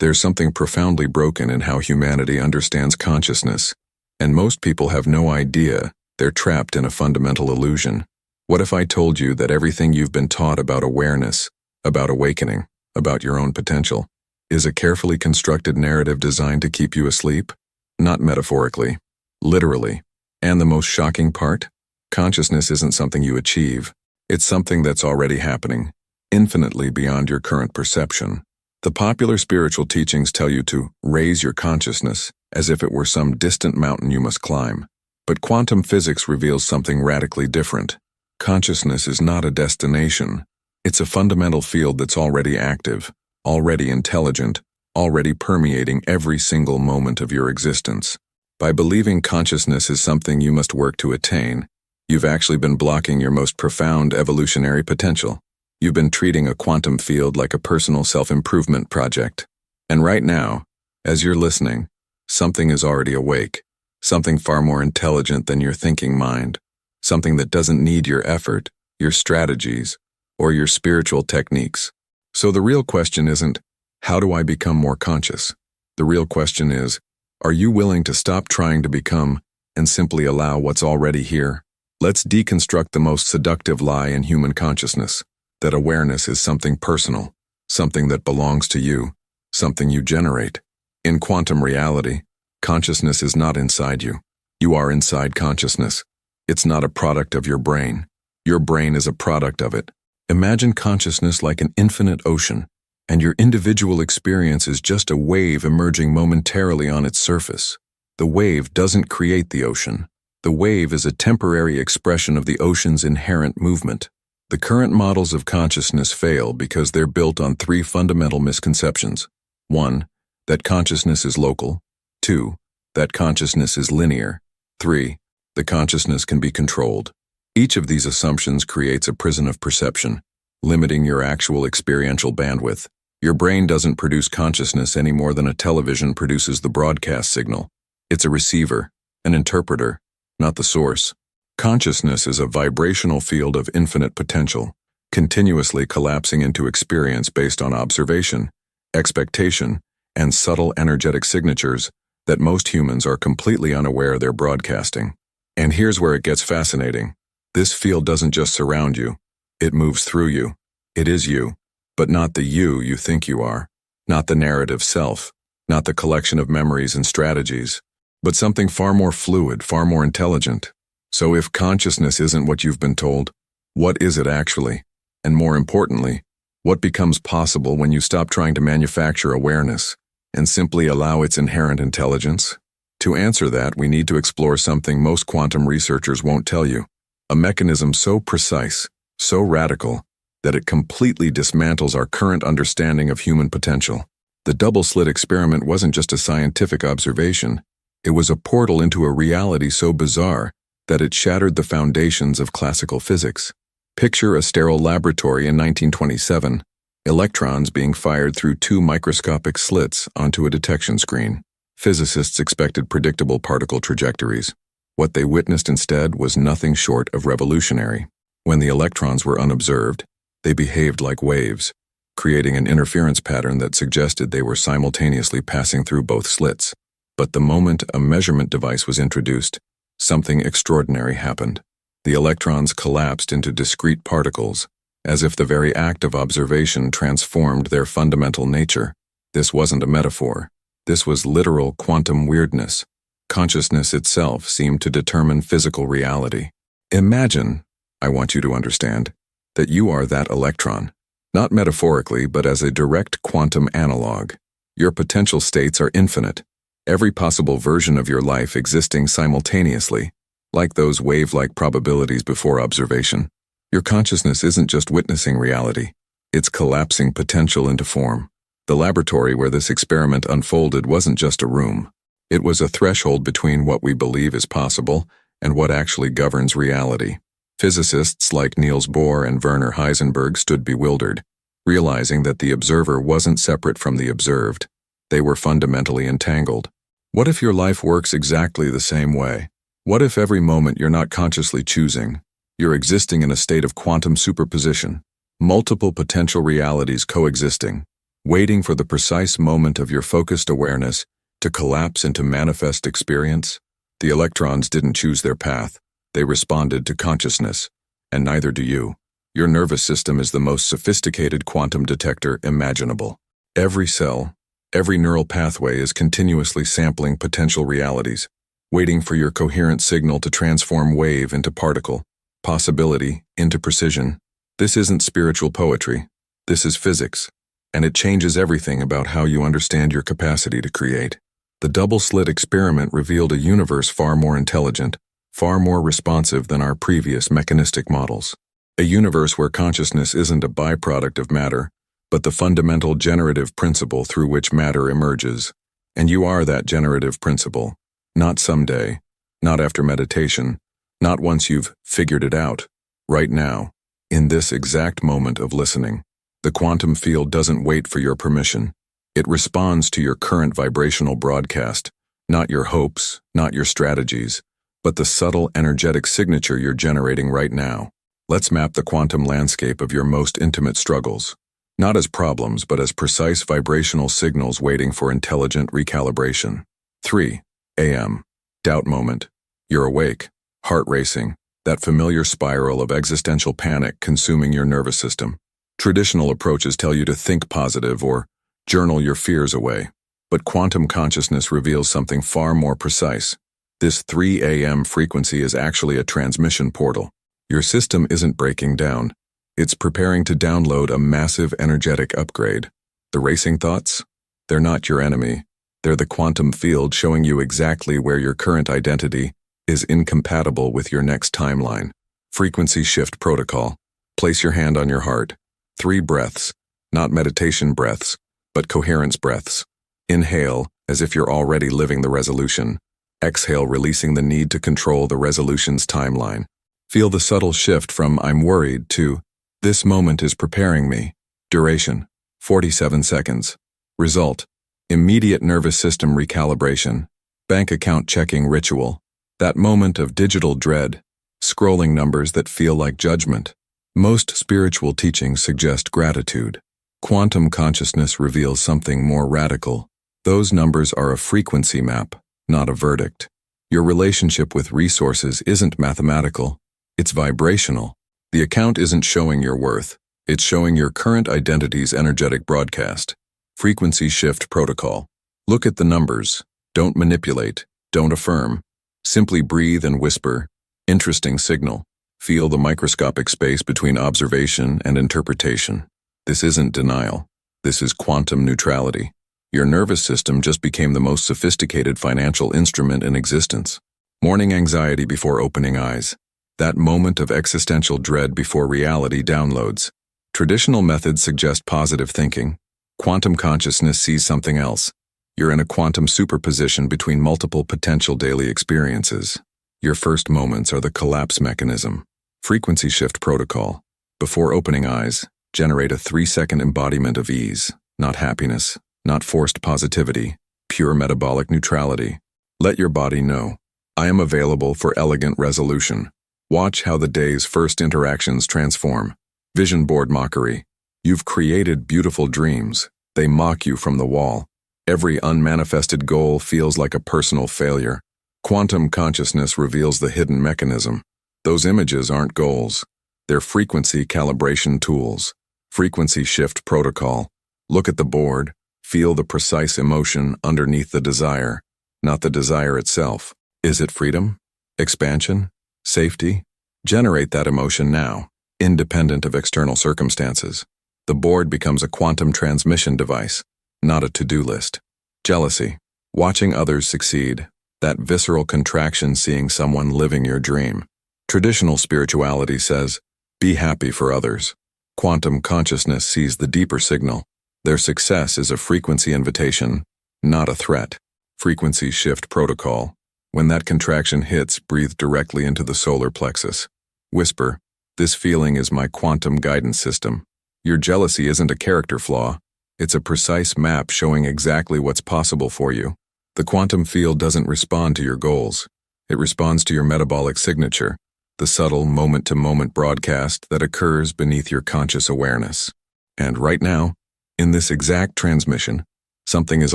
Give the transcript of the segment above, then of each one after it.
There's something profoundly broken in how humanity understands consciousness, and most people have no idea they're trapped in a fundamental illusion. What if I told you that everything you've been taught about awareness, about awakening, about your own potential, is a carefully constructed narrative designed to keep you asleep? Not metaphorically, literally. And the most shocking part? Consciousness isn't something you achieve. It's something that's already happening, infinitely beyond your current perception. The popular spiritual teachings tell you to raise your consciousness as if it were some distant mountain you must climb. But quantum physics reveals something radically different. Consciousness is not a destination. It's a fundamental field that's already active, already intelligent, already permeating every single moment of your existence. By believing consciousness is something you must work to attain, you've actually been blocking your most profound evolutionary potential. You've been treating a quantum field like a personal self-improvement project. And right now, as you're listening, something is already awake, something far more intelligent than your thinking mind, something that doesn't need your effort, your strategies, or your spiritual techniques. So the real question isn't, how do I become more conscious? The real question is, are you willing to stop trying to become and simply allow what's already here? Let's deconstruct the most seductive lie in human consciousness, that awareness is something personal, something that belongs to you, something you generate. In quantum reality, consciousness is not inside you. You are inside consciousness. It's not a product of your brain. Your brain is a product of it. Imagine consciousness like an infinite ocean, and your individual experience is just a wave emerging momentarily on its surface. The wave doesn't create the ocean. The wave is a temporary expression of the ocean's inherent movement. The current models of consciousness fail because they're built on three fundamental misconceptions. 1. That consciousness is local. 2. That consciousness is linear. 3. The consciousness can be controlled. Each of these assumptions creates a prison of perception, limiting your actual experiential bandwidth. Your brain doesn't produce consciousness any more than a television produces the broadcast signal. It's a receiver, an interpreter, not the source. Consciousness is a vibrational field of infinite potential, continuously collapsing into experience based on observation, expectation, and subtle energetic signatures that most humans are completely unaware they're broadcasting. And here's where it gets fascinating. This field doesn't just surround you, it moves through you. It is you, but not the you think you are, not the narrative self, not the collection of memories and strategies, but something far more fluid, far more intelligent. So if consciousness isn't what you've been told, what is it actually? And more importantly, what becomes possible when you stop trying to manufacture awareness and simply allow its inherent intelligence? To answer that, we need to explore something most quantum researchers won't tell you. A mechanism so precise, so radical, that it completely dismantles our current understanding of human potential. The double-slit experiment wasn't just a scientific observation. It was a portal into a reality so bizarre that it shattered the foundations of classical physics. Picture a sterile laboratory in 1927, electrons being fired through two microscopic slits onto a detection screen. Physicists expected predictable particle trajectories. What they witnessed instead was nothing short of revolutionary. When the electrons were unobserved, they behaved like waves, creating an interference pattern that suggested they were simultaneously passing through both slits. But the moment a measurement device was introduced, something extraordinary happened. The electrons collapsed into discrete particles, as if the very act of observation transformed their fundamental nature. This wasn't a metaphor. This was literal quantum weirdness. Consciousness itself seemed to determine physical reality. Imagine, I want you to understand, that you are that electron, not metaphorically, but as a direct quantum analog. Your potential states are infinite, every possible version of your life existing simultaneously, like those wave-like probabilities before observation. Your consciousness isn't just witnessing reality, it's collapsing potential into form. The laboratory where this experiment unfolded wasn't just a room. It was a threshold between what we believe is possible and what actually governs reality. Physicists like Niels Bohr and Werner Heisenberg stood bewildered, realizing that the observer wasn't separate from the observed. They were fundamentally entangled. What if your life works exactly the same way? What if every moment you're not consciously choosing, you're existing in a state of quantum superposition, multiple potential realities coexisting? waiting for the precise moment of your focused awareness to collapse into manifest experience. The electrons didn't choose their path. They responded to consciousness, and neither do you. Your nervous system is the most sophisticated quantum detector imaginable. Every cell, every neural pathway is continuously sampling potential realities, waiting for your coherent signal to transform wave into particle, possibility into precision. This isn't spiritual poetry. This is physics, and it changes everything about how you understand your capacity to create. The double-slit experiment revealed a universe far more intelligent, far more responsive than our previous mechanistic models. A universe where consciousness isn't a byproduct of matter, but the fundamental generative principle through which matter emerges. And you are that generative principle. Not someday, not after meditation, not once you've figured it out. Right now, in this exact moment of listening, the quantum field doesn't wait for your permission. It responds to your current vibrational broadcast, not your hopes, not your strategies, but the subtle energetic signature you're generating right now. Let's map the quantum landscape of your most intimate struggles, not as problems, but as precise vibrational signals waiting for intelligent recalibration. 3 a.m. Doubt moment. You're awake, heart racing, that familiar spiral of existential panic consuming your nervous system. Traditional approaches tell you to think positive or journal your fears away, but quantum consciousness reveals something far more precise. This 3 a.m. frequency is actually a transmission portal. Your system isn't breaking down. It's preparing to download a massive energetic upgrade. The racing thoughts? They're not your enemy. They're the quantum field showing you exactly where your current identity is incompatible with your next timeline. Frequency shift protocol. Place your hand on your heart. 3 breaths, not meditation breaths, but coherence breaths. Inhale, as if you're already living the resolution. Exhale, releasing the need to control the resolution's timeline. Feel the subtle shift from "I'm worried" to "This moment is preparing me." Duration, 47 seconds. Result, immediate nervous system recalibration. Bank account checking ritual. That moment of digital dread. Scrolling numbers that feel like judgment. Most spiritual teachings suggest gratitude. Quantum consciousness reveals something more radical. Those numbers are a frequency map, not a verdict. Your relationship with resources isn't mathematical. It's vibrational. The account isn't showing your worth. It's showing your current identity's energetic broadcast. Frequency shift protocol. Look at the numbers. Don't manipulate. Don't affirm. Simply breathe and whisper. Interesting signal. Feel the microscopic space between observation and interpretation. This isn't denial. This is quantum neutrality. Your nervous system just became the most sophisticated financial instrument in existence. Morning anxiety before opening eyes. That moment of existential dread before reality downloads. Traditional methods suggest positive thinking. Quantum consciousness sees something else. You're in a quantum superposition between multiple potential daily experiences. Your first moments are the collapse mechanism. Frequency shift protocol. Before opening eyes, generate a 3-second embodiment of ease, not happiness, not forced positivity, pure metabolic neutrality. Let your body know, I am available for elegant resolution. Watch how the day's first interactions transform. Vision board mockery. You've created beautiful dreams. They mock you from the wall. Every unmanifested goal feels like a personal failure. Quantum consciousness reveals the hidden mechanism. Those images aren't goals. They're frequency calibration tools. Frequency shift protocol. Look at the board. Feel the precise emotion underneath the desire, not the desire itself. Is it freedom? Expansion? Safety? Generate that emotion now, independent of external circumstances. The board becomes a quantum transmission device, not a to-do list. Jealousy. Watching others succeed. That visceral contraction seeing someone living your dream. Traditional spirituality says, be happy for others. Quantum consciousness sees the deeper signal. Their success is a frequency invitation, not a threat. Frequency shift protocol. When that contraction hits, breathe directly into the solar plexus. Whisper, this feeling is my quantum guidance system. Your jealousy isn't a character flaw. It's a precise map showing exactly what's possible for you. The quantum field doesn't respond to your goals. It responds to your metabolic signature, the subtle moment-to-moment broadcast that occurs beneath your conscious awareness. And right now, In this exact transmission, something is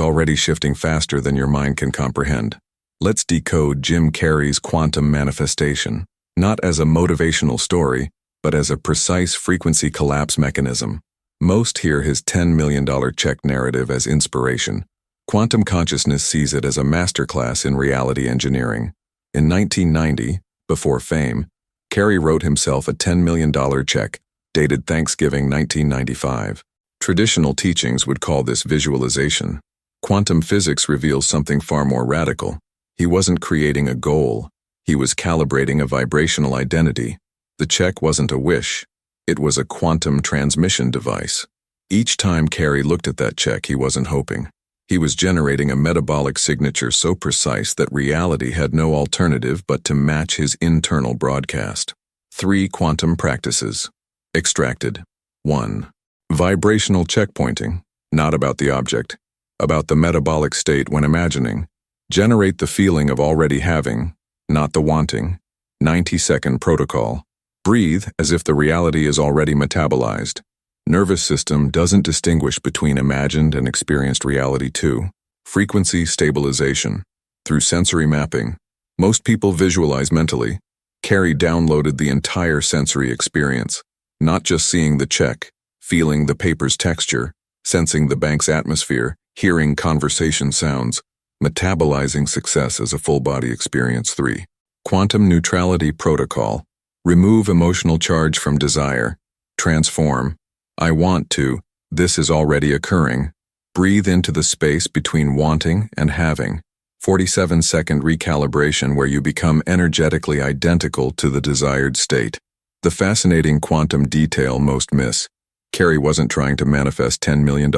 already shifting faster than your mind can comprehend. Let's decode Jim Carrey's quantum manifestation, not as a motivational story, but as a precise frequency collapse mechanism. Most hear his $10 million check narrative as inspiration. Quantum consciousness sees it as a masterclass in reality engineering. In 1990, before fame, Carrey wrote himself a $10 million check, dated Thanksgiving 1995. Traditional teachings would call this visualization. Quantum physics reveals something far more radical. He wasn't creating a goal. He was calibrating a vibrational identity. The check wasn't a wish. It was a quantum transmission device. Each time Carrey looked at that check, he wasn't hoping. He was generating a metabolic signature so precise that reality had no alternative but to match his internal broadcast. 3 quantum practices. Extracted. 1. Vibrational checkpointing, not about the object, about the metabolic state when imagining. Generate the feeling of already having, not the wanting. 90-second protocol. Breathe as if the reality is already metabolized. Nervous system doesn't distinguish between imagined and experienced reality. 2. Frequency stabilization. Through sensory mapping, most people visualize mentally. Carrey downloaded the entire sensory experience, not just seeing the check, feeling the paper's texture, sensing the bank's atmosphere, hearing conversation sounds, metabolizing success as a full-body experience. 3. Quantum neutrality protocol. Remove emotional charge from desire. Transform. I want to. This is already occurring. Breathe into the space between wanting and having. 47-second recalibration where you become energetically identical to the desired state. The fascinating quantum detail most miss. Carrey wasn't trying to manifest $10 million.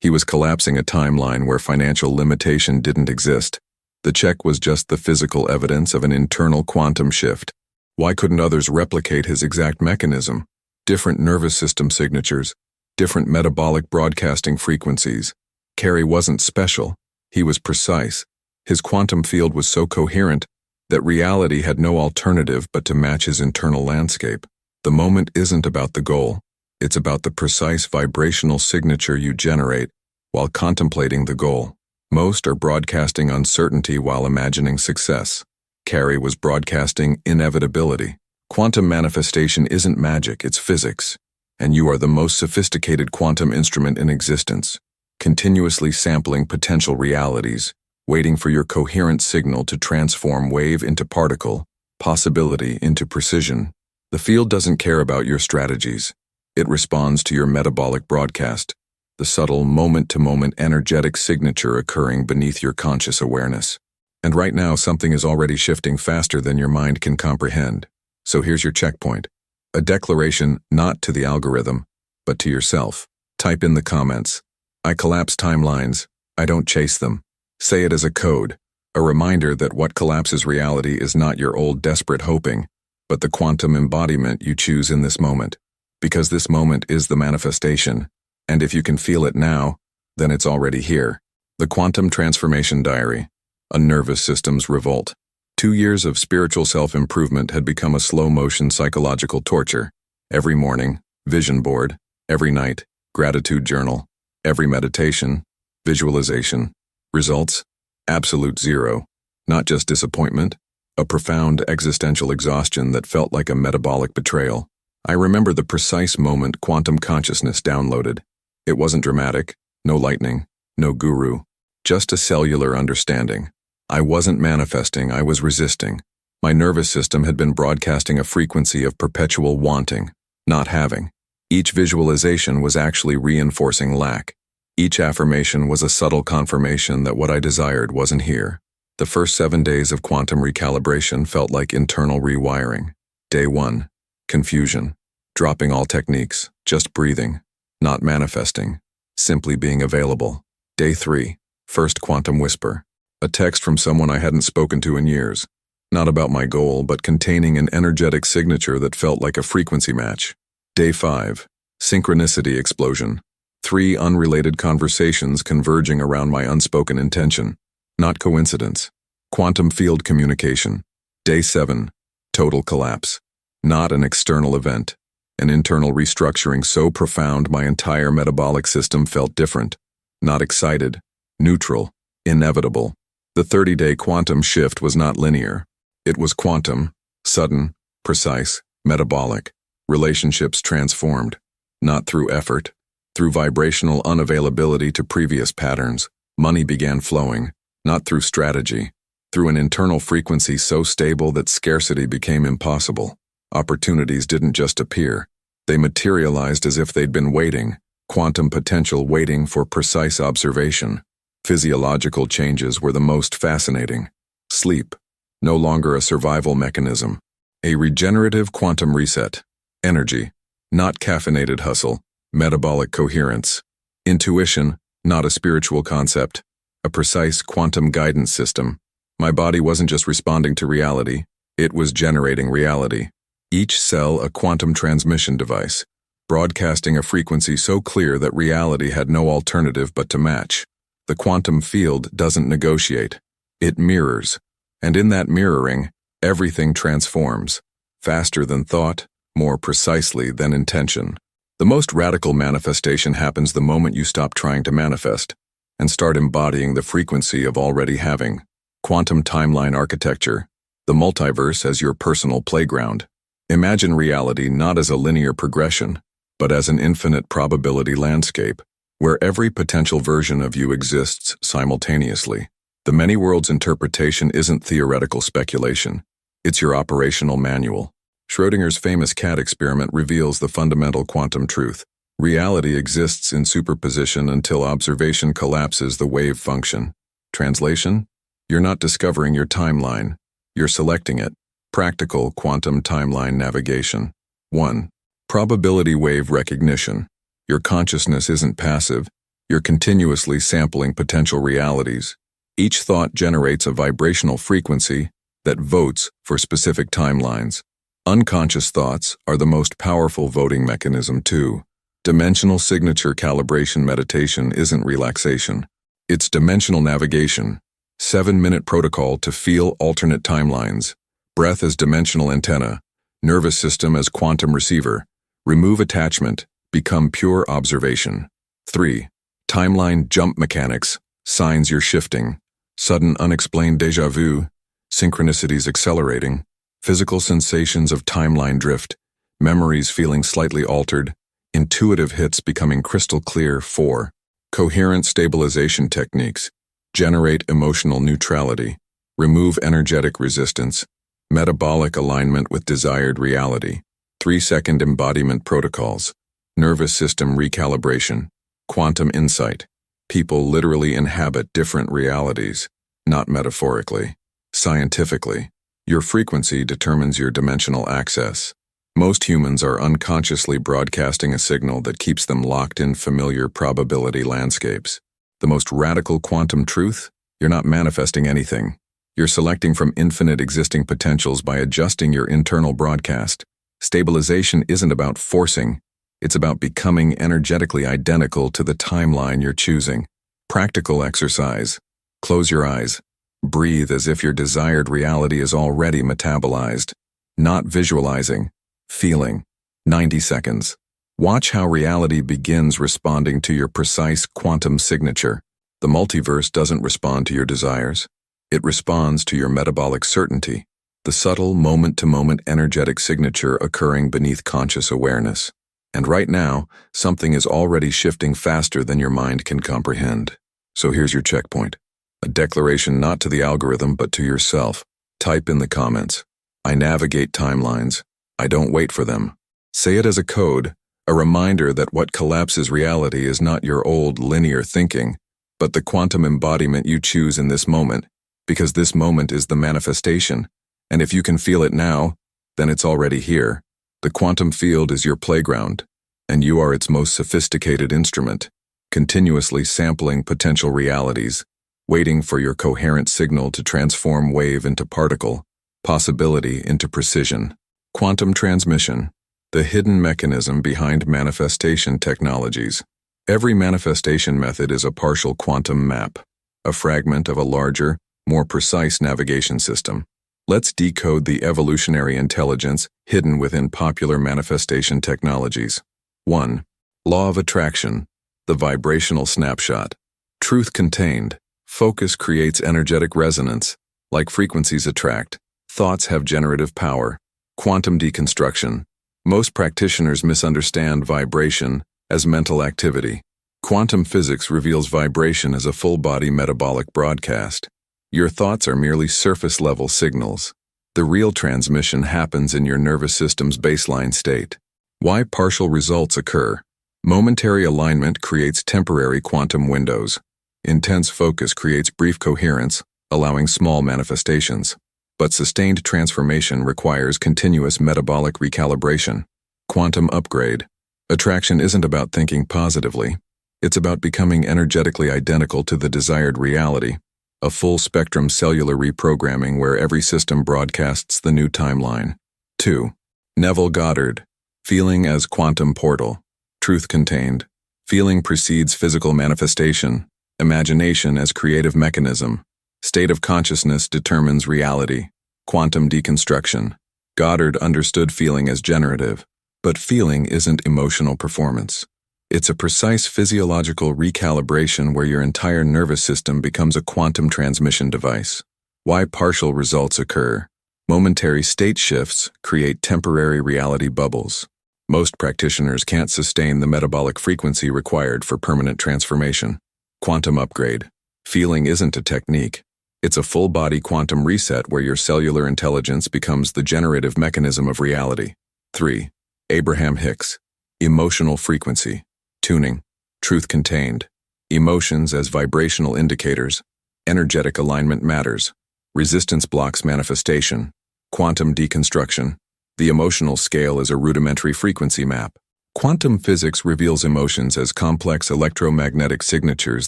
He was collapsing a timeline where financial limitation didn't exist. The check was just the physical evidence of an internal quantum shift. Why couldn't others replicate his exact mechanism? Different nervous system signatures, different metabolic broadcasting frequencies. Carrey wasn't special. He was precise. His quantum field was so coherent that reality had no alternative but to match his internal landscape. The moment isn't about the goal. It's about the precise vibrational signature you generate while contemplating the goal. Most are broadcasting uncertainty while imagining success. Carrey was broadcasting inevitability. Quantum manifestation isn't magic, it's physics. And you are the most sophisticated quantum instrument in existence, continuously sampling potential realities, waiting for your coherent signal to transform wave into particle, possibility into precision. The field doesn't care about your strategies. It responds to your metabolic broadcast, the subtle moment-to-moment energetic signature occurring beneath your conscious awareness. And right now, something is already shifting faster than your mind can comprehend. So here's your checkpoint. A declaration not to the algorithm, but to yourself. Type in the comments. I collapse timelines. I don't chase them. Say it as a code, a reminder that what collapses reality is not your old desperate hoping, but the quantum embodiment you choose in this moment. Because this moment is the manifestation, and if you can feel it now, then it's already here. The Quantum Transformation Diary. A nervous system's revolt. 2 years of spiritual self-improvement had become a slow-motion psychological torture. Every morning, vision board. Every night, gratitude journal. Every meditation, visualization. Results? Absolute zero. Not just disappointment, a profound existential exhaustion that felt like a metabolic betrayal. I remember the precise moment quantum consciousness downloaded. It wasn't dramatic, no lightning, no guru, just a cellular understanding. I wasn't manifesting, I was resisting. My nervous system had been broadcasting a frequency of perpetual wanting, not having. Each visualization was actually reinforcing lack. Each affirmation was a subtle confirmation that what I desired wasn't here. The first 7 days of quantum recalibration felt like internal rewiring. Day 1. Confusion. Dropping all techniques, just breathing. Not manifesting. Simply being available. Day 3. First quantum whisper. A text from someone I hadn't spoken to in years. Not about my goal, but containing an energetic signature that felt like a frequency match. Day 5. Synchronicity explosion. 3 unrelated conversations converging around my unspoken intention. Not coincidence. Quantum field communication. Day 7. Total collapse. Not an external event. An internal restructuring so profound my entire metabolic system felt different. Not excited, neutral, inevitable. The 30-day quantum shift was not linear. It was quantum, sudden, precise, metabolic. Relationships transformed, not through effort, through vibrational unavailability to previous patterns. Money began flowing, not through strategy, through an internal frequency so stable that scarcity became impossible. Opportunities didn't just appear. They materialized as if they'd been waiting, quantum potential waiting for precise observation. Physiological changes were the most fascinating. Sleep, no longer a survival mechanism. A regenerative quantum reset. Energy, not caffeinated hustle. Metabolic coherence. Intuition, not a spiritual concept. A precise quantum guidance system. My body wasn't just responding to reality, it was generating reality. Each cell a quantum transmission device, broadcasting a frequency so clear that reality had no alternative but to match. The quantum field doesn't negotiate, it mirrors. And in that mirroring, everything transforms. Faster than thought, more precisely than intention. The most radical manifestation happens the moment you stop trying to manifest and start embodying the frequency of already having. Quantum timeline architecture, the multiverse as your personal playground. Imagine reality not as a linear progression, but as an infinite probability landscape, where every potential version of you exists simultaneously. The many worlds interpretation isn't theoretical speculation, it's your operational manual. Schrödinger's famous cat experiment reveals the fundamental quantum truth. Reality exists in superposition until observation collapses the wave function. Translation? You're not discovering your timeline, you're selecting it. Practical quantum timeline navigation. 1. Probability wave recognition. Your consciousness isn't passive, you're continuously sampling potential realities. Each thought generates a vibrational frequency that votes for specific timelines. Unconscious thoughts are the most powerful voting mechanism too. Dimensional signature calibration meditation isn't relaxation. It's dimensional navigation. 7-minute protocol to feel alternate timelines. Breath as dimensional antenna. Nervous system as quantum receiver. Remove attachment. Become pure observation. 3. Timeline jump mechanics. Signs you're shifting. Sudden unexplained déjà vu. Synchronicities accelerating. Physical sensations of timeline drift. Memories feeling slightly altered. Intuitive hits becoming crystal clear. 4. Coherent stabilization techniques. Generate emotional neutrality. Remove energetic resistance. Metabolic alignment with desired reality. 3-second embodiment protocols. Nervous system recalibration. Quantum insight. People literally inhabit different realities, not metaphorically. Scientifically, your frequency determines your dimensional access. Most humans are unconsciously broadcasting a signal that keeps them locked in familiar probability landscapes. The most radical quantum truth? You're not manifesting anything. You're selecting from infinite existing potentials by adjusting your internal broadcast. Stabilization isn't about forcing, it's about becoming energetically identical to the timeline you're choosing. Practical exercise. Close your eyes. Breathe as if your desired reality is already metabolized. Not visualizing, feeling. 90 seconds. Watch how reality begins responding to your precise quantum signature. The multiverse doesn't respond to your desires. It responds to your metabolic certainty, the subtle moment-to-moment energetic signature occurring beneath conscious awareness. And right now, something is already shifting faster than your mind can comprehend. So here's your checkpoint. A declaration not to the algorithm but to yourself. Type in the comments. I navigate timelines. I don't wait for them. Say it as a code, a reminder that what collapses reality is not your old linear thinking, but the quantum embodiment you choose in this moment, because this moment is the manifestation, and if you can feel it now, then it's already here. The quantum field is your playground, and you are its most sophisticated instrument, continuously sampling potential realities, waiting for your coherent signal to transform wave into particle, possibility into precision. Quantum transmission, the hidden mechanism behind manifestation technologies. Every manifestation method is a partial quantum map, a fragment of a larger, more precise navigation system. Let's decode the evolutionary intelligence hidden within popular manifestation technologies. 1. Law of attraction, the vibrational snapshot. Truth contained. Focus creates energetic resonance. Like frequencies attract, thoughts have generative power. Quantum deconstruction. Most practitioners misunderstand vibration as mental activity. Quantum physics reveals vibration as a full-body metabolic broadcast. Your thoughts are merely surface-level signals. The real transmission happens in your nervous system's baseline state. Why partial results occur. Momentary alignment creates temporary quantum windows. Intense focus creates brief coherence, allowing small manifestations. But sustained transformation requires continuous metabolic recalibration. Quantum upgrade. Attraction isn't about thinking positively. It's about becoming energetically identical to the desired reality. A full-spectrum cellular reprogramming where every system broadcasts the new timeline. 2. Neville Goddard. Feeling as quantum portal. Truth contained. Feeling precedes physical manifestation. Imagination as creative mechanism. State of consciousness determines reality. Quantum deconstruction. Goddard understood feeling as generative. But feeling isn't emotional performance. It's a precise physiological recalibration where your entire nervous system becomes a quantum transmission device. Why partial results occur. Momentary state shifts create temporary reality bubbles. Most practitioners can't sustain the metabolic frequency required for permanent transformation. Quantum upgrade. Feeling isn't a technique. It's a full-body quantum reset where your cellular intelligence becomes the generative mechanism of reality. 3. Abraham Hicks. Emotional frequency. Tuning. Truth contained. Emotions as vibrational indicators. Energetic alignment matters. Resistance blocks manifestation. Quantum deconstruction. The emotional scale is a rudimentary frequency map. Quantum physics reveals emotions as complex electromagnetic signatures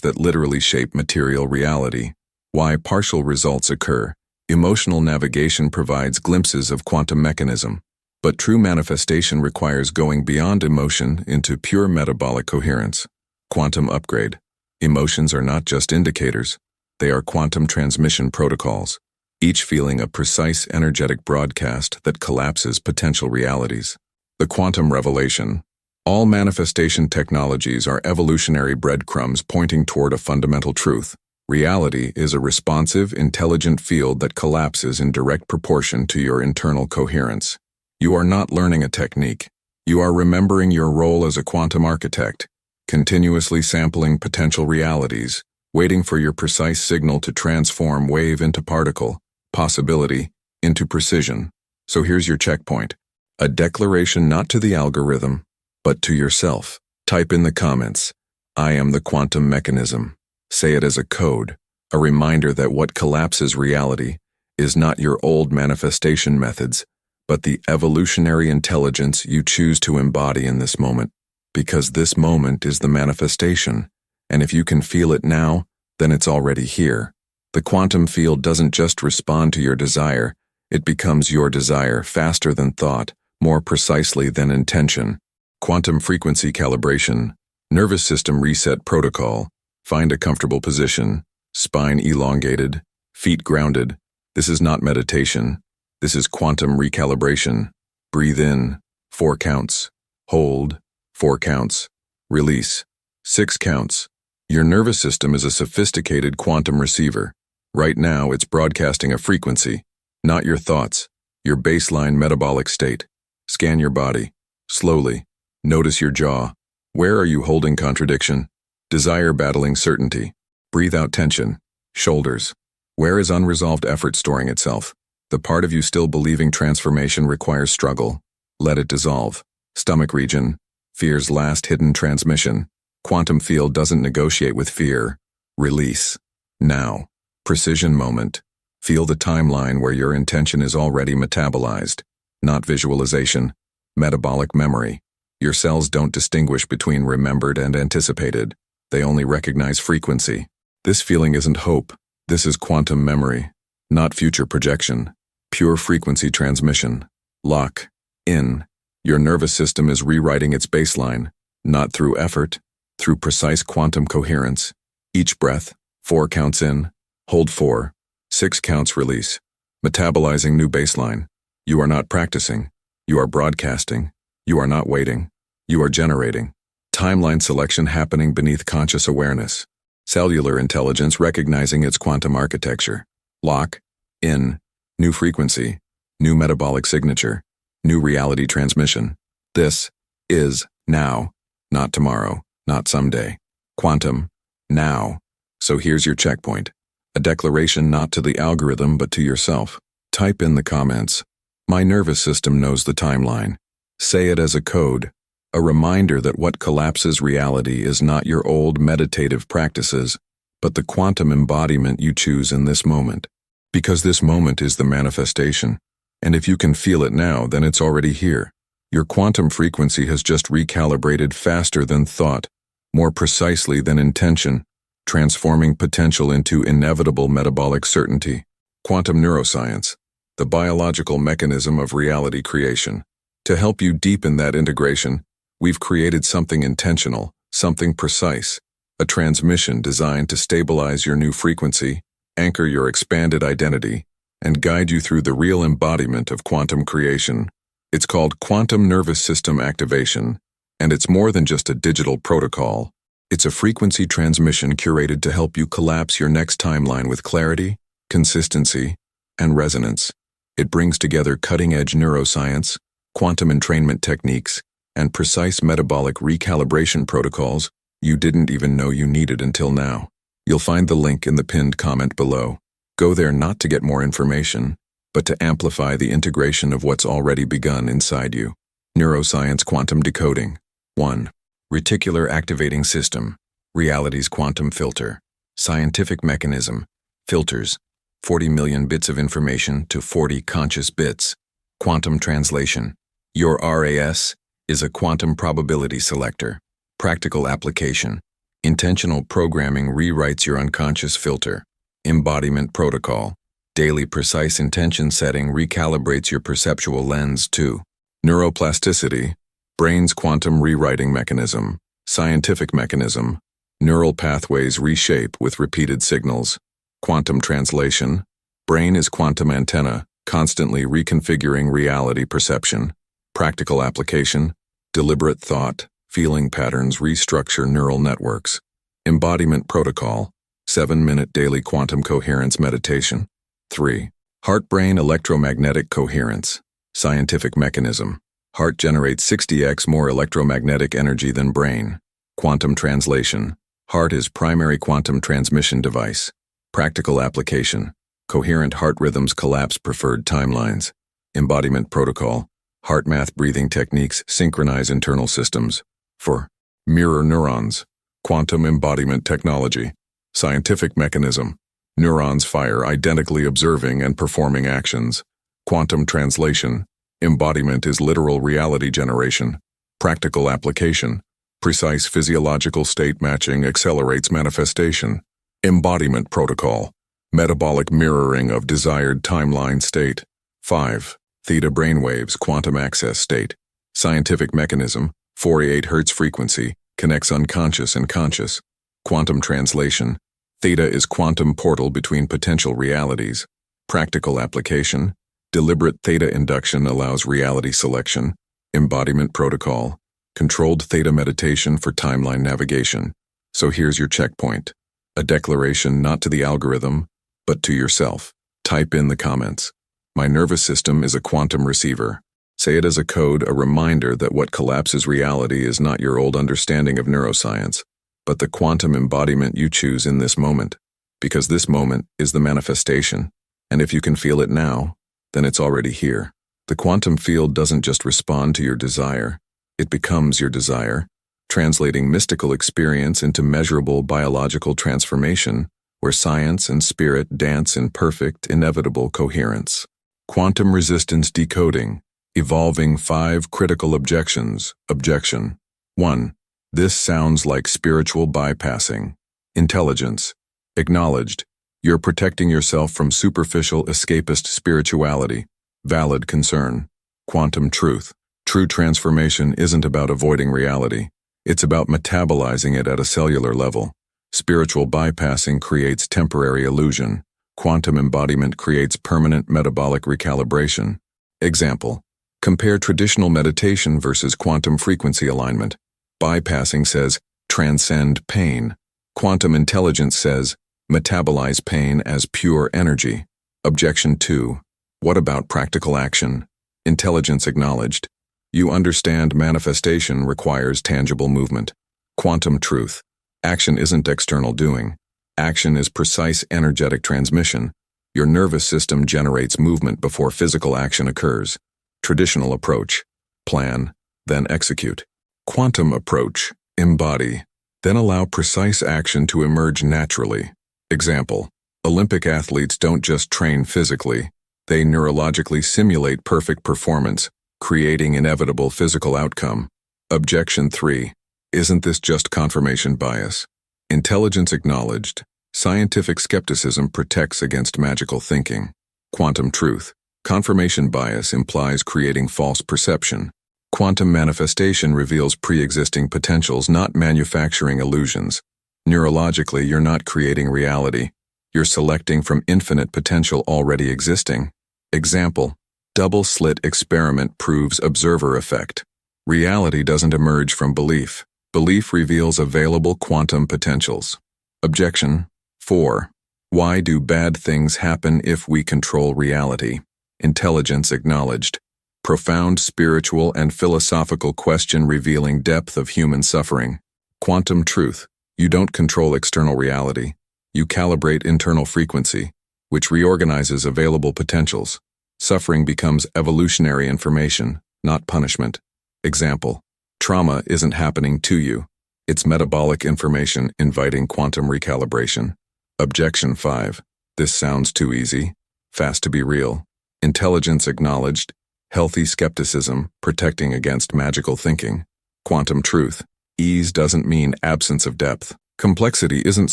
that literally shape material reality. Why partial results occur. Emotional navigation provides glimpses of quantum mechanism. But true manifestation requires going beyond emotion into pure metabolic coherence. Quantum upgrade. Emotions are not just indicators. They are quantum transmission protocols, each feeling a precise energetic broadcast that collapses potential realities. The quantum revelation. All manifestation technologies are evolutionary breadcrumbs pointing toward a fundamental truth. Reality is a responsive, intelligent field that collapses in direct proportion to your internal coherence. You are not learning a technique. You are remembering your role as a quantum architect, continuously sampling potential realities, waiting for your precise signal to transform wave into particle, possibility into precision. So here's your checkpoint. A declaration not to the algorithm, but to yourself. Type in the comments, I am the quantum mechanism. Say it as a code, a reminder that what collapses reality is not your old manifestation methods, but the evolutionary intelligence you choose to embody in this moment. Because this moment is the manifestation, and if you can feel it now, then it's already here. The quantum field doesn't just respond to your desire, it becomes your desire faster than thought, more precisely than intention. Quantum frequency calibration, nervous system reset protocol. Find a comfortable position, spine elongated, feet grounded. This is not meditation. This is quantum recalibration. Breathe in, 4 counts. Hold, 4 counts. Release, 6 counts. Your nervous system is a sophisticated quantum receiver. Right now, it's broadcasting a frequency, not your thoughts, your baseline metabolic state. Scan your body, slowly. Notice your jaw. Where are you holding contradiction? Desire battling certainty. Breathe out tension. Shoulders. Where is unresolved effort storing itself? The part of you still believing transformation requires struggle. Let it dissolve. Stomach region. Fear's last hidden transmission. Quantum field doesn't negotiate with fear. Release. Now. Precision moment. Feel the timeline where your intention is already metabolized. Not visualization. Metabolic memory. Your cells don't distinguish between remembered and anticipated. They only recognize frequency. This feeling isn't hope. This is quantum memory, not future projection. Pure frequency transmission. Lock in. Your nervous system is rewriting its baseline, not through effort, through precise quantum coherence. Each breath, 4 counts in, hold 4, 6 counts release. Metabolizing new baseline. You are not practicing. You are broadcasting. You are not waiting. You are generating. Timeline selection happening beneath conscious awareness. Cellular intelligence recognizing its quantum architecture. Lock. In. New frequency. New metabolic signature. New reality transmission. This is now, not tomorrow, not someday. Quantum. Now. So here's your checkpoint. A declaration not to the algorithm but to yourself. Type in the comments. My nervous system knows the timeline. Say it as a code, a reminder that what collapses reality is not your old meditative practices, but the quantum embodiment you choose in this moment. Because this moment is the manifestation, and if you can feel it now, then it's already here. Your quantum frequency has just recalibrated faster than thought, more precisely than intention, transforming potential into inevitable metabolic certainty. Quantum neuroscience, the biological mechanism of reality creation. To help you deepen that integration, we've created something intentional, something precise, a transmission designed to stabilize your new frequency, anchor your expanded identity, and guide you through the real embodiment of quantum creation. It's called quantum nervous system activation, and it's more than just a digital protocol. It's a frequency transmission curated to help you collapse your next timeline with clarity, consistency, and resonance. It brings together cutting-edge neuroscience, quantum entrainment techniques, and precise metabolic recalibration protocols you didn't even know you needed until now. You'll find the link in the pinned comment below. Go there not to get more information, but to amplify the integration of what's already begun inside you. Neuroscience Quantum Decoding. 1. Reticular Activating System. Reality's quantum filter. Scientific mechanism. Filters. 40 million bits of information to 40 conscious bits. Quantum translation. Your RAS is a quantum probability selector. Practical application. Intentional programming rewrites your unconscious filter. Embodiment protocol. Daily precise intention setting recalibrates your perceptual lens too. Neuroplasticity. Brain's quantum rewriting mechanism. Scientific mechanism. Neural pathways reshape with repeated signals. Quantum translation. Brain is quantum antenna, constantly reconfiguring reality perception. Practical application. Deliberate thought, feeling patterns restructure neural networks. Embodiment protocol. 7-minute daily quantum coherence meditation. 3. Heart-brain electromagnetic coherence. Scientific mechanism. Heart generates 60x more electromagnetic energy than brain. Quantum translation. Heart is primary quantum transmission device. Practical application. Coherent heart rhythms collapse preferred timelines. Embodiment protocol. Heart math breathing techniques synchronize internal systems. 4. Mirror neurons. Quantum embodiment technology. Scientific mechanism. Neurons fire identically observing and performing actions. Quantum translation. Embodiment is literal reality generation. Practical application. Precise physiological state matching accelerates manifestation. Embodiment protocol. Metabolic mirroring of desired timeline state. 5. Theta brainwaves quantum access state. Scientific mechanism. 48 Hz frequency connects unconscious and conscious. Quantum translation. Theta is quantum portal between potential realities. Practical application. Deliberate theta induction allows reality selection. Embodiment protocol. Controlled theta meditation for timeline navigation. So here's your checkpoint. A declaration not to the algorithm, but to yourself. Type in the comments. My nervous system is a quantum receiver. Say it as a code, a reminder that what collapses reality is not your old understanding of neuroscience, but the quantum embodiment you choose in this moment. Because this moment is the manifestation, and if you can feel it now, then it's already here. The quantum field doesn't just respond to your desire, it becomes your desire, translating mystical experience into measurable biological transformation, where science and spirit dance in perfect, inevitable coherence. Quantum resistance decoding. Evolving 5 critical objections. Objection. 1. This sounds like spiritual bypassing. Intelligence. Acknowledged. You're protecting yourself from superficial escapist spirituality. Valid concern. Quantum truth. True transformation isn't about avoiding reality. It's about metabolizing it at a cellular level. Spiritual bypassing creates temporary illusion. Quantum embodiment creates permanent metabolic recalibration. Example: compare traditional meditation versus quantum frequency alignment. Bypassing says, transcend pain. Quantum intelligence says, metabolize pain as pure energy. Objection 2. What about practical action? Intelligence acknowledged. You understand manifestation requires tangible movement. Quantum truth. Action isn't external doing. Action is precise energetic transmission. Your nervous system generates movement before physical action occurs. Traditional approach. Plan, then execute. Quantum approach. Embody, then allow precise action to emerge naturally. Example: Olympic athletes don't just train physically, they neurologically simulate perfect performance, creating inevitable physical outcome. Objection 3. Isn't this just confirmation bias? Intelligence acknowledged. Scientific skepticism protects against magical thinking. Quantum truth. Confirmation bias implies creating false perception. Quantum manifestation reveals pre-existing potentials, not manufacturing illusions. Neurologically, you're not creating reality. You're selecting from infinite potential already existing. Example: double slit experiment proves observer effect. Reality doesn't emerge from belief. Belief reveals available quantum potentials. Objection 4. Why do bad things happen if we control reality? Intelligence acknowledged. Profound spiritual and philosophical question revealing depth of human suffering. Quantum truth. You don't control external reality. You calibrate internal frequency, which reorganizes available potentials. Suffering becomes evolutionary information, not punishment. Example: trauma isn't happening to you. It's metabolic information inviting quantum recalibration. Objection 5. This sounds too easy. Fast to be real. Intelligence acknowledged. Healthy skepticism, protecting against magical thinking. Quantum truth. Ease doesn't mean absence of depth. Complexity isn't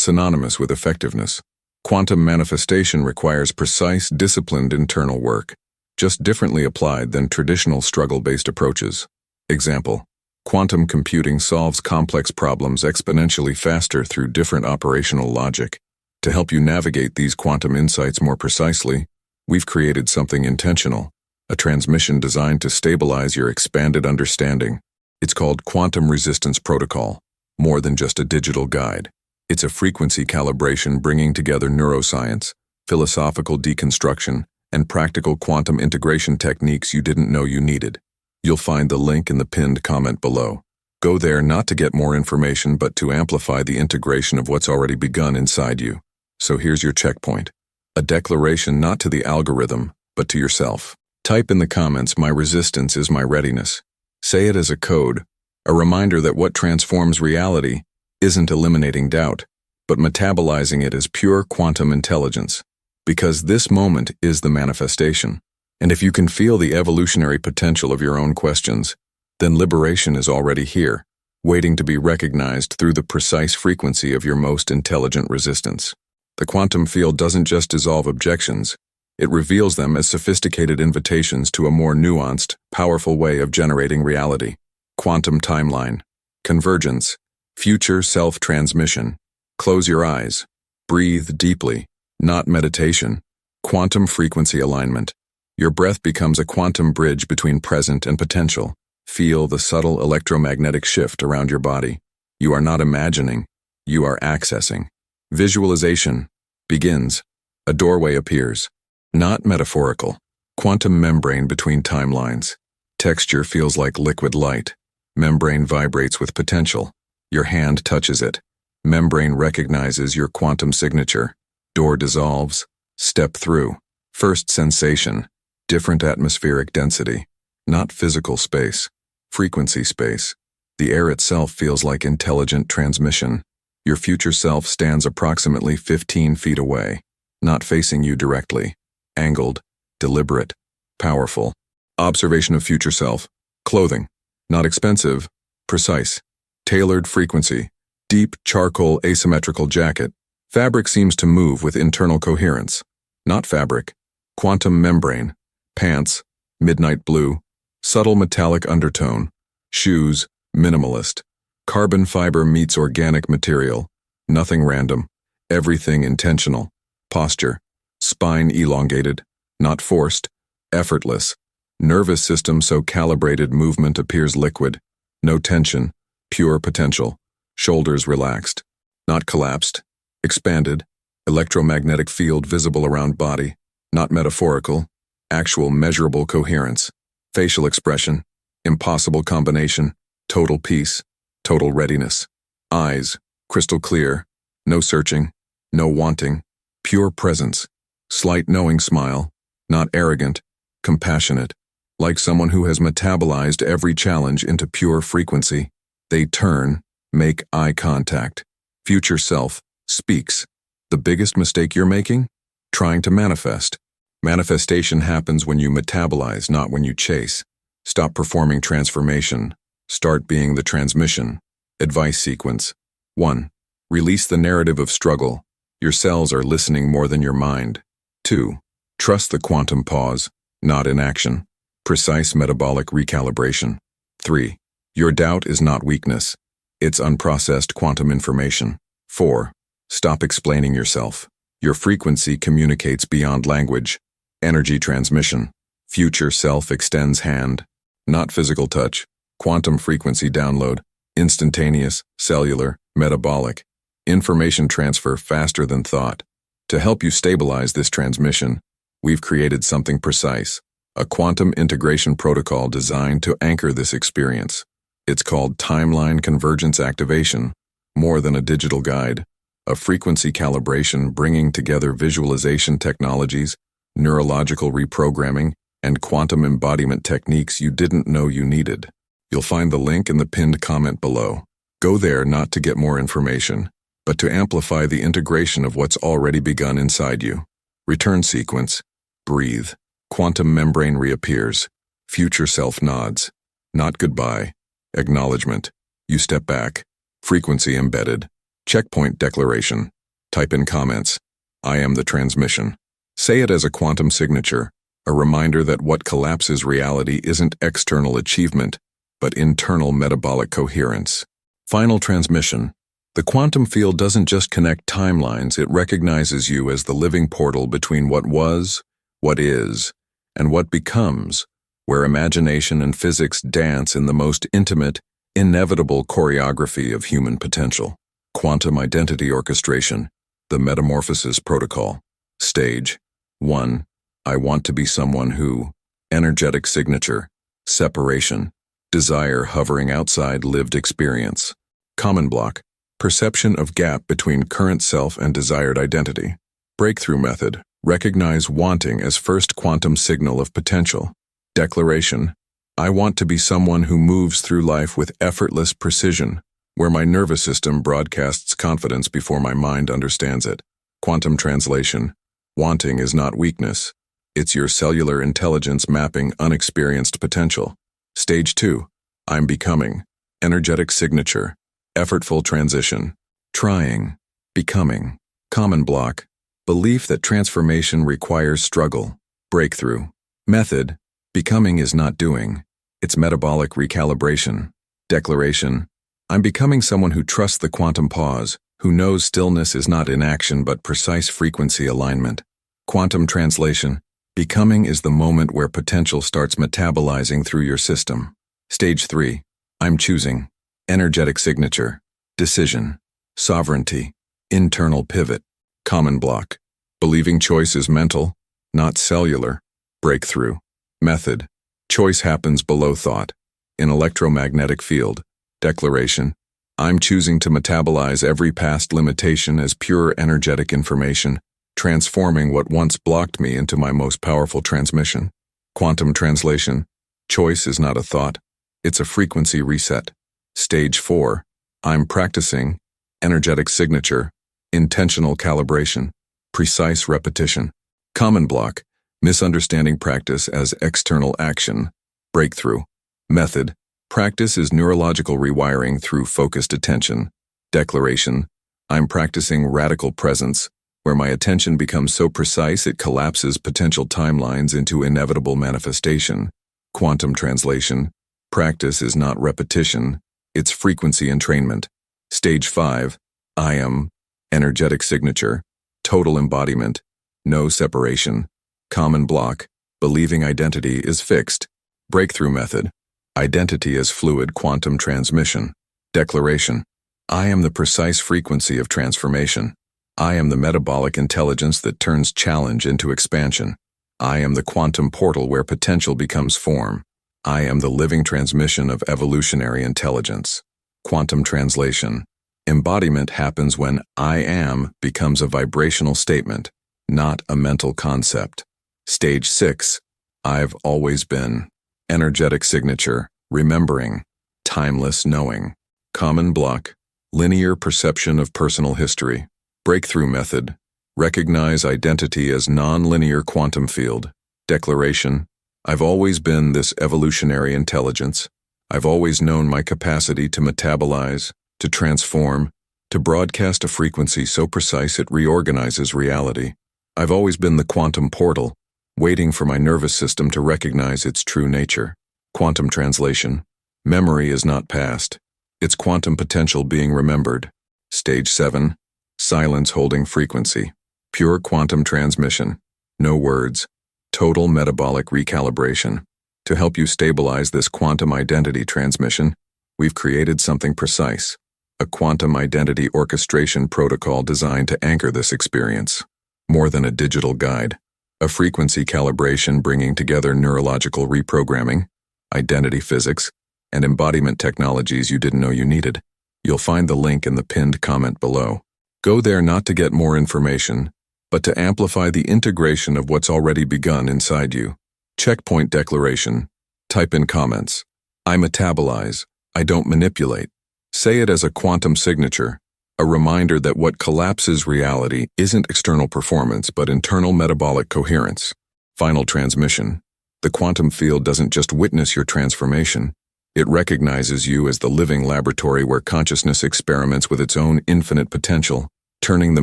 synonymous with effectiveness. Quantum manifestation requires precise, disciplined internal work, just differently applied than traditional struggle-based approaches. Example: quantum computing solves complex problems exponentially faster through different operational logic. To help you navigate these quantum insights more precisely, we've created something intentional, a transmission designed to stabilize your expanded understanding. It's called Quantum Resistance Protocol, more than just a digital guide. It's a frequency calibration bringing together neuroscience, philosophical deconstruction, and practical quantum integration techniques you didn't know you needed. You'll find the link in the pinned comment below. Go there not to get more information but to amplify the integration of what's already begun inside you. So here's your checkpoint. A declaration not to the algorithm, but to yourself. Type in the comments, "My resistance is my readiness." Say it as a code, a reminder that what transforms reality isn't eliminating doubt, but metabolizing it as pure quantum intelligence. Because this moment is the manifestation. And if you can feel the evolutionary potential of your own questions, then liberation is already here, waiting to be recognized through the precise frequency of your most intelligent resistance. The quantum field doesn't just dissolve objections, it reveals them as sophisticated invitations to a more nuanced, powerful way of generating reality. Quantum timeline. Convergence. Future self-transmission. Close your eyes. Breathe deeply. Not meditation. Quantum frequency alignment. Your breath becomes a quantum bridge between present and potential. Feel the subtle electromagnetic shift around your body. You are not imagining, you are accessing. Visualization begins. A doorway appears. Not metaphorical. Quantum membrane between timelines. Texture feels like liquid light. Membrane vibrates with potential. Your hand touches it. Membrane recognizes your quantum signature. Door dissolves. Step through. First sensation. Different atmospheric density. Not physical space. Frequency space. The air itself feels like intelligent transmission. Your future self stands approximately 15 feet away, not facing you directly. Angled, deliberate, powerful. Observation of future self. Clothing. Not expensive, precise. Tailored frequency. Deep charcoal asymmetrical jacket. Fabric seems to move with internal coherence. Not fabric. Quantum membrane. Pants. Midnight blue. Subtle metallic undertone. Shoes. Minimalist. Carbon fiber meets organic material. Nothing random. Everything intentional. Posture. Spine elongated, not forced, effortless. Nervous system so calibrated movement appears liquid. No tension, pure potential. Shoulders relaxed, not collapsed, expanded. Electromagnetic field visible around body, not metaphorical. Actual measurable coherence. Facial expression, impossible combination. Total peace, total readiness. Eyes, crystal clear, no searching, no wanting, pure presence. Slight knowing smile, not arrogant, compassionate. Like someone who has metabolized every challenge into pure frequency. They turn, make eye contact. Future self, speaks. The biggest mistake you're making? Trying to manifest. Manifestation happens when you metabolize, not when you chase. Stop performing transformation. Start being the transmission. Advice sequence. 1. Release the narrative of struggle. Your cells are listening more than your mind. 2. Trust the quantum pause, not inaction. Precise metabolic recalibration. 3. Your doubt is not weakness. It's unprocessed quantum information. 4. Stop explaining yourself. Your frequency communicates beyond language. Energy transmission. Future self extends hand. Not physical touch. Quantum frequency download. Instantaneous, cellular, metabolic. Information transfer faster than thought. To help you stabilize this transmission, we've created something precise. A quantum integration protocol designed to anchor this experience. It's called timeline convergence activation, more than a digital guide. A frequency calibration bringing together visualization technologies, neurological reprogramming, and quantum embodiment techniques you didn't know you needed. You'll find the link in the pinned comment below. Go there not to get more information, but to amplify the integration of what's already begun inside you. Return sequence. Breathe. Quantum membrane reappears. Future self nods. Not goodbye. Acknowledgement. You step back. Frequency embedded. Checkpoint declaration. Type in comments. I am the transmission. Say it as a quantum signature, a reminder that what collapses reality isn't external achievement, but internal metabolic coherence. Final transmission. The quantum field doesn't just connect timelines, it recognizes you as the living portal between what was, what is, and what becomes, where imagination and physics dance in the most intimate, inevitable choreography of human potential. Quantum identity orchestration, the metamorphosis protocol. Stage 1. I want to be someone who. Energetic signature. Separation. Desire hovering outside lived experience. Common block. Perception of gap between current self and desired identity. Breakthrough method. Recognize wanting as first quantum signal of potential. Declaration. I want to be someone who moves through life with effortless precision, where my nervous system broadcasts confidence before my mind understands it. Quantum translation. Wanting is not weakness. It's your cellular intelligence mapping unexperienced potential. Stage 2. I'm becoming. Energetic signature. Effortful transition. Trying. Becoming. Common block. Belief that transformation requires struggle. Breakthrough. Method. Becoming is not doing. It's metabolic recalibration. Declaration. I'm becoming someone who trusts the quantum pause, who knows stillness is not inaction but precise frequency alignment. Quantum translation. Becoming is the moment where potential starts metabolizing through your system. Stage 3. I'm choosing. Energetic signature. Decision. Sovereignty. Internal pivot. Common block. Believing choice is mental, not cellular. Breakthrough. Method. Choice happens below thought. In electromagnetic field. Declaration. I'm choosing to metabolize every past limitation as pure energetic information, transforming what once blocked me into my most powerful transmission. Quantum translation. Choice is not a thought. It's a frequency reset. Stage 4. I'm practicing. Energetic signature. Intentional calibration. Precise repetition. Common block. Misunderstanding practice as external action. Breakthrough. Method. Practice is neurological rewiring through focused attention. Declaration. I'm practicing radical presence, where my attention becomes so precise it collapses potential timelines into inevitable manifestation. Quantum translation. Practice is not repetition, it's frequency entrainment. Stage 5. I am. Energetic signature. Total embodiment. no separation. Common block, believing identity is fixed. Breakthrough method, identity as fluid quantum transmission. Declaration, I am the precise frequency of transformation. I am the metabolic intelligence that turns challenge into expansion. I am the quantum portal where potential becomes form. I am the living transmission of evolutionary intelligence. Quantum translation, embodiment happens when I am becomes a vibrational statement, not a mental concept. Stage 6, I've always been. Energetic signature, remembering, timeless knowing. Common block, linear perception of personal history. Breakthrough method, recognize identity as non-linear quantum field. Declaration, I've always been this evolutionary intelligence. I've always known my capacity to metabolize, to transform, to broadcast a frequency so precise it reorganizes reality. I've always been the quantum portal, waiting for my nervous system to recognize its true nature. Quantum translation, memory is not past. It's quantum potential being remembered. Stage 7, silence holding frequency. Pure quantum transmission. No words. Total metabolic recalibration. To help you stabilize this quantum identity transmission, we've created something precise. A quantum identity orchestration protocol designed to anchor this experience. More than a digital guide. A frequency calibration bringing together neurological reprogramming, identity physics, and embodiment technologies you didn't know you needed. You'll find the link in the pinned comment below. Go there not to get more information, but to amplify the integration of what's already begun inside you. Checkpoint declaration. Type in comments. I metabolize. I don't manipulate. Say it as a quantum signature, a reminder that what collapses reality isn't external performance but internal metabolic coherence. Final transmission. The quantum field doesn't just witness your transformation, it recognizes you as the living laboratory where consciousness experiments with its own infinite potential, turning the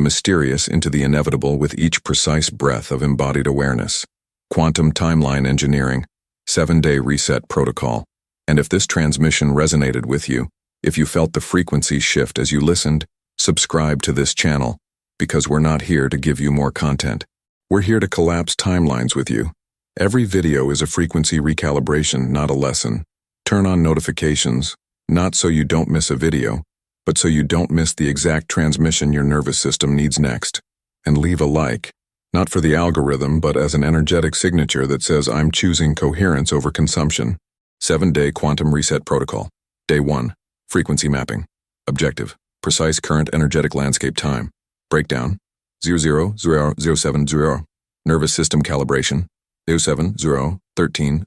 mysterious into the inevitable with each precise breath of embodied awareness. Quantum timeline engineering, 7-day reset protocol. And if this transmission resonated with you, if you felt the frequency shift as you listened, subscribe to this channel, because we're not here to give you more content. We're here to collapse timelines with you. Every video is a frequency recalibration, not a lesson. Turn on notifications, not so you don't miss a video, but so you don't miss the exact transmission your nervous system needs next. And leave a like, not for the algorithm, but as an energetic signature that says I'm choosing coherence over consumption. 7-day quantum reset protocol. Day 1, frequency mapping. Objective, precise current energetic landscape time. Breakdown, 00070. Nervous system calibration, 07013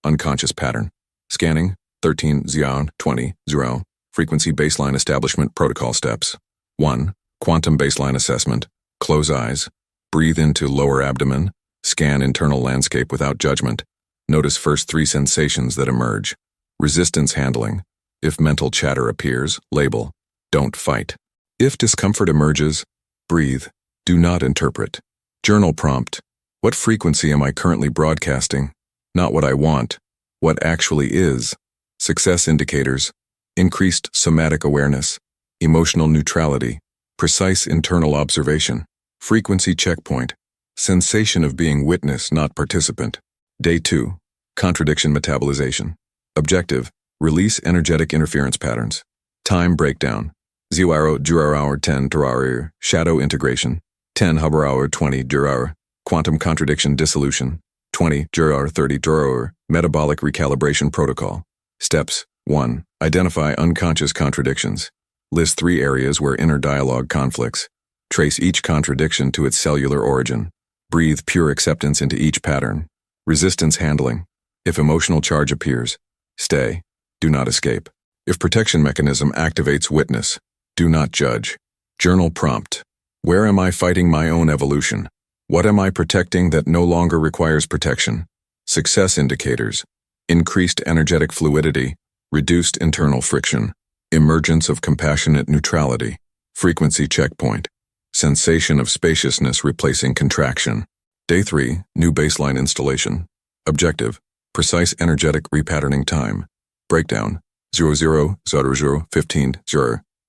unconscious pattern. Scanning, 13-20. Frequency baseline establishment protocol steps. 1. Quantum baseline assessment. Close eyes. Breathe into lower abdomen. Scan internal landscape without judgment. Notice first 3 sensations that emerge. Resistance handling. If mental chatter appears, label. Don't fight. If discomfort emerges, breathe. Do not interpret. Journal prompt. What frequency am I currently broadcasting? Not what I want. What actually is. Success indicators. Increased somatic awareness. Emotional neutrality. Precise internal observation. Frequency checkpoint. Sensation of being witness, not participant. Day 2. Contradiction metabolization. Objective. Release energetic interference patterns. Time breakdown. 0 hour 10 hour. Shadow integration. 10 hour 20 hour. Quantum contradiction dissolution. 20 hour 30 hour. Metabolic recalibration protocol. Steps. 1. Identify unconscious contradictions. List 3 areas where inner dialogue conflicts. Trace each contradiction to its cellular origin. Breathe pure acceptance into each pattern. Resistance handling. If emotional charge appears, stay. Do not escape. If protection mechanism activates, witness. Do not judge. Journal prompt. Where am I fighting my own evolution? What am I protecting that no longer requires protection? Success indicators. Increased energetic fluidity. Reduced internal friction. Emergence of compassionate neutrality. Frequency checkpoint. Sensation of spaciousness replacing contraction. Day 3, new baseline installation. Objective, precise energetic repatterning time. Breakdown, 15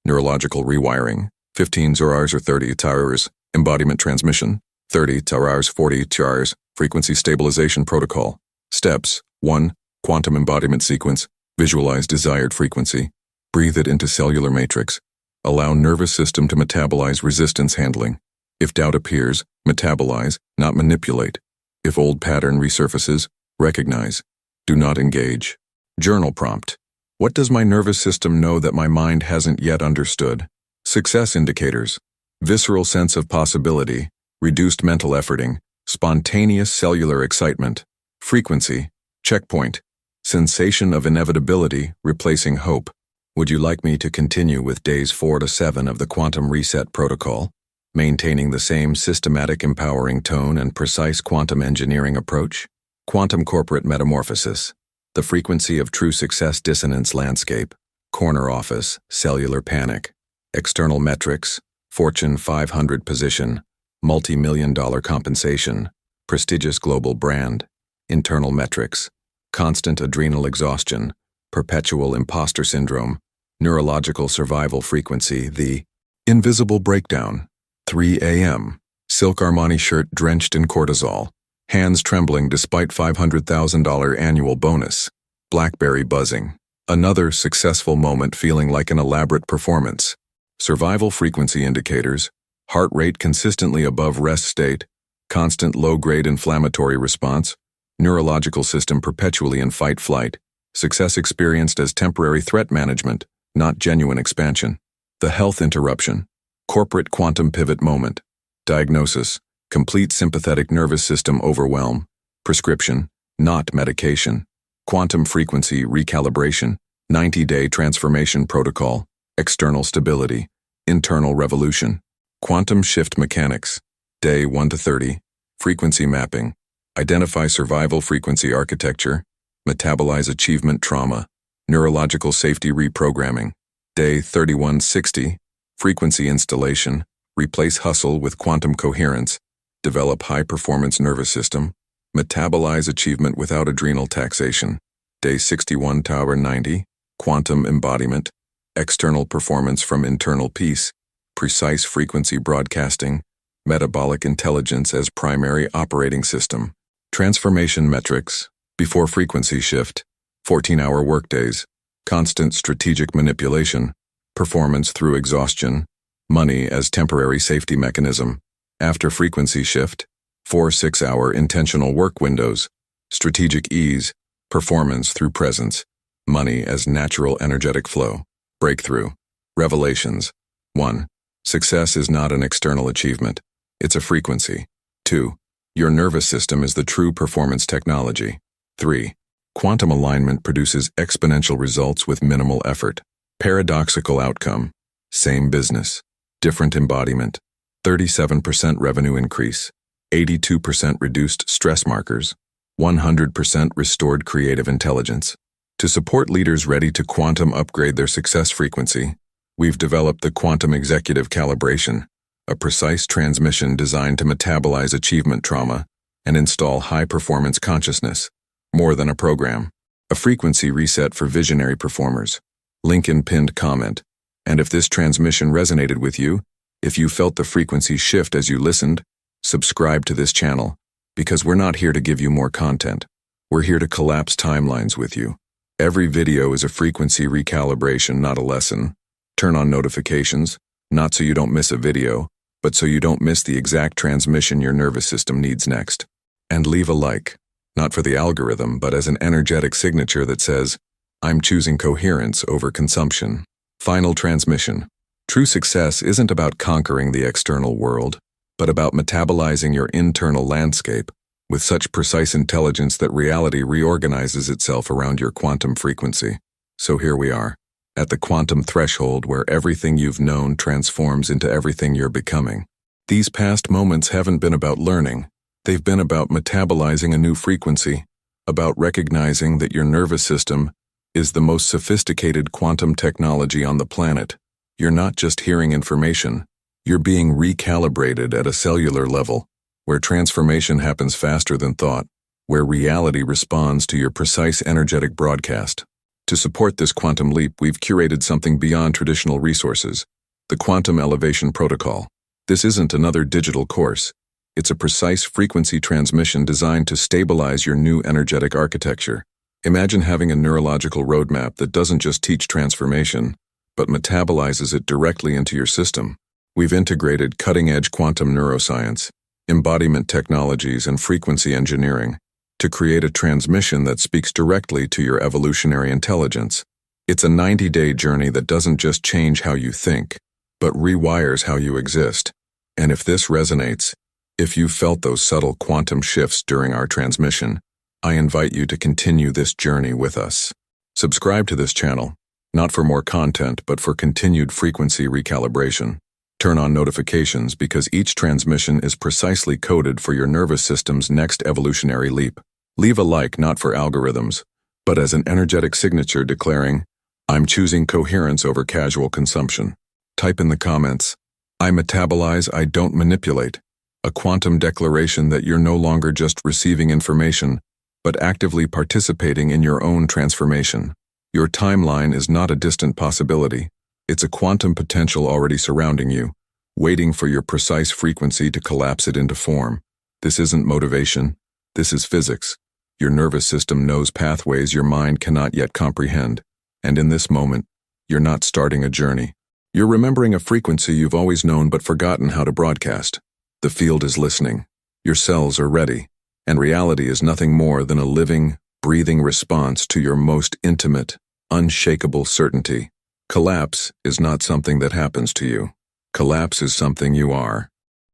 neurological rewiring, 15 hours or 30 hours, embodiment transmission, 30 hours 40 hours frequency stabilization protocol. Steps: 1. Quantum embodiment sequence. Visualize desired frequency. Breathe it into cellular matrix. Allow nervous system to metabolize resistance handling. If doubt appears, metabolize, not manipulate. If old pattern resurfaces, recognize. Do not engage. Journal prompt. What does my nervous system know that my mind hasn't yet understood? Success indicators. Visceral sense of possibility, reduced mental efforting, spontaneous cellular excitement. Frequency. Checkpoint. Sensation of inevitability, replacing hope. Would you like me to continue with days 4 to 7 of the quantum reset protocol, maintaining the same systematic empowering tone and precise quantum engineering approach? Quantum corporate metamorphosis. The frequency of true success dissonance landscape. Corner office, cellular panic. External metrics, Fortune 500 position, multi-million-dollar compensation, prestigious global brand. Internal metrics, constant adrenal exhaustion, perpetual imposter syndrome, neurological survival frequency. The invisible breakdown. 3 a.m. Silk Armani shirt drenched in cortisol. Hands trembling despite $500,000 annual bonus. BlackBerry buzzing. Another successful moment feeling like an elaborate performance. Survival frequency indicators. Heart rate consistently above rest state. Constant low-grade inflammatory response. Neurological system perpetually in fight-flight. Success experienced as temporary threat management, not genuine expansion. The health interruption. Corporate quantum pivot moment. Diagnosis. Complete sympathetic nervous system overwhelm. Prescription. Not medication. Quantum frequency recalibration. 90-day transformation protocol. External stability. Internal revolution. Quantum shift mechanics. Day 1 to 30. Frequency mapping. Identify survival frequency architecture. Metabolize achievement trauma. Neurological safety reprogramming. Day 3160. Frequency installation. Replace hustle with quantum coherence. Develop high-performance nervous system. Metabolize achievement without adrenal taxation. Day 61 to 90. Quantum embodiment. External performance from internal peace. Precise frequency broadcasting. Metabolic intelligence as primary operating system. Transformation metrics. Before frequency shift. 14-hour workdays. Constant strategic manipulation. Performance through exhaustion. Money as temporary safety mechanism. After frequency shift. 4 6-hour intentional work windows. Strategic ease. Performance through presence. Money as natural energetic flow. Breakthrough. Revelations. 1. Success is not an external achievement. It's a frequency. 2. Your nervous system is the true performance technology. 3. Quantum alignment produces exponential results with minimal effort. Paradoxical outcome. Same business. Different embodiment. 37% revenue increase. 82% reduced stress markers. 100% restored creative intelligence. To support leaders ready to quantum upgrade their success frequency, we've developed the Quantum Executive Calibration, a precise transmission designed to metabolize achievement trauma and install high-performance consciousness. More than a program. A frequency reset for visionary performers. Link in pinned comment. And if this transmission resonated with you, if you felt the frequency shift as you listened, subscribe to this channel, because we're not here to give you more content. We're here to collapse timelines with you. Every video is a frequency recalibration, not a lesson. Turn on notifications, not so you don't miss a video, but so you don't miss the exact transmission your nervous system needs next. And leave a like, not for the algorithm, but as an energetic signature that says, I'm choosing coherence over consumption. Final transmission. True success isn't about conquering the external world, but about metabolizing your internal landscape with such precise intelligence that reality reorganizes itself around your quantum frequency. So here we are, at the quantum threshold where everything you've known transforms into everything you're becoming. These past moments haven't been about learning. They've been about metabolizing a new frequency, about recognizing that your nervous system is the most sophisticated quantum technology on the planet. You're not just hearing information, you're being recalibrated at a cellular level, where transformation happens faster than thought, where reality responds to your precise energetic broadcast. To support this quantum leap, we've curated something beyond traditional resources, the Quantum Elevation Protocol. This isn't another digital course. It's a precise frequency transmission designed to stabilize your new energetic architecture. Imagine having a neurological roadmap that doesn't just teach transformation, but metabolizes it directly into your system. We've integrated cutting-edge quantum neuroscience, embodiment technologies, and frequency engineering to create a transmission that speaks directly to your evolutionary intelligence. It's a 90-day journey that doesn't just change how you think, but rewires how you exist. And if this resonates, if you felt those subtle quantum shifts during our transmission, I invite you to continue this journey with us. Subscribe to this channel, not for more content, but for continued frequency recalibration. Turn on notifications because each transmission is precisely coded for your nervous system's next evolutionary leap. Leave a like not for algorithms, but as an energetic signature declaring, I'm choosing coherence over casual consumption. Type in the comments, I metabolize, I don't manipulate. A quantum declaration that you're no longer just receiving information, but actively participating in your own transformation. Your timeline is not a distant possibility. It's a quantum potential already surrounding you, waiting for your precise frequency to collapse it into form. This isn't motivation. This is physics. Your nervous system knows pathways your mind cannot yet comprehend. And in this moment, you're not starting a journey. You're remembering a frequency you've always known but forgotten how to broadcast. The field is listening. Your cells are ready. And reality is nothing more than a living, breathing response to your most intimate, unshakable certainty. Collapse is not something that happens to you. Collapse is something you are.